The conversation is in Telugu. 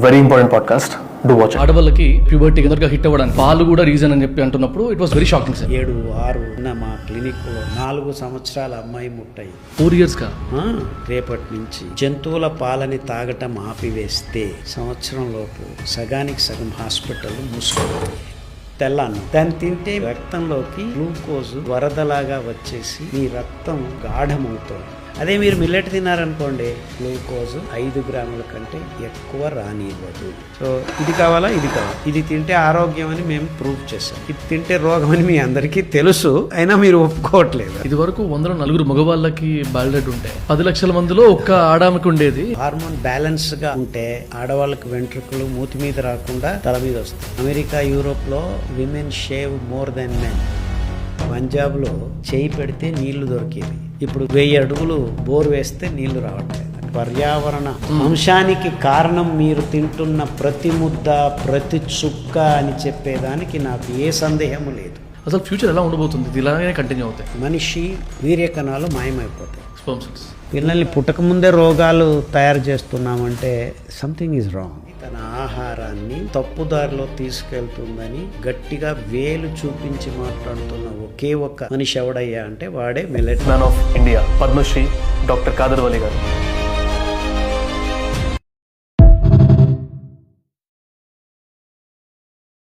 Very important podcast, do watch. ఆడవాళ్ళకి ప్యూబర్టీ తొందరగా హిట్ అవ్వడానికి పాలు కూడా రీజన్ అని చెప్పి అంటున్నప్పుడు it was very shocking sir. 7-6 ఉన్న మా క్లినిక్ లో 4 సంవత్సరాల అమ్మాయి ముట్టాయి. 4 years కా? రేపటి నుంచి జంతువుల పాలని తాగటం ఆపివేస్తే సంవత్సరం లోపు సగానికి సగం హాస్పిటల్ మూసుకోవాలి. తెల్లాను దాన్ని తింటే రక్తంలోకి గ్లూకోజ్ వరదలాగా వచ్చేసి మీ రక్తం గాఢమవుతుంది. అదే మీరు మిల్లెట్ తిన్నారనుకోండి, గ్లూకోజ్ 5 గ్రాముల కంటే ఎక్కువ రానివ్వదు. సో ఇది కావాలా, ఇది కావాలి, ఇది తింటే ఆరోగ్యం అని మేము ప్రూవ్ చేసాం, ఇది తింటే రోగం అని మీ అందరికీ తెలుసు, అయినా మీరు ఒప్పుకోవట్లేదు. ఇది వరకు 104 మగవాళ్ళకి బాల్డెడ్ ఉంటే 10 లక్షల మందిలో ఒక్క ఆడామకి ఉండేది. హార్మోన్ బ్యాలెన్స్ గా ఉంటే ఆడవాళ్ళకి వెంట్రుకలు మూతి మీద రాకుండా తల మీద వస్తాయి. అమెరికా, యూరోప్ లో women shave more than men. Punjab లో చేయి పెడితే నీళ్లు దొరికేవి, ఇప్పుడు 1000 అడుగులు బోర్ వేస్తే నీళ్లు రావట్లేదు. పర్యావరణ అంశానికి కారణం మీరు తింటున్న ప్రతి ముద్ద, ప్రతి చుక్క అని చెప్పేదానికి నాకు ఏ సందేహము లేదు. అసలు ఫ్యూచర్ ఎలా ఉండబోతుంది? ఇది ఇలాగే కంటిన్యూ అవుతాయి. మనిషి వీర్యకణాలు మాయమైపోతాయి. Sperm cells. పిల్లల్ని పుట్టకముందే రోగాలు తయారు చేస్తున్నామంటే సంథింగ్ ఈజ్ రాంగ్. తన ఆహారాన్ని తప్పుదారిలో తీసుకెళ్తుందని గట్టిగా వేలు చూపించి మాట్లాడుతున్న ఒకే ఒక్క మనిషి ఎవడయ్యా అంటే వాడే millet man of India, Padma Shri doctor Khadar Vali గారు.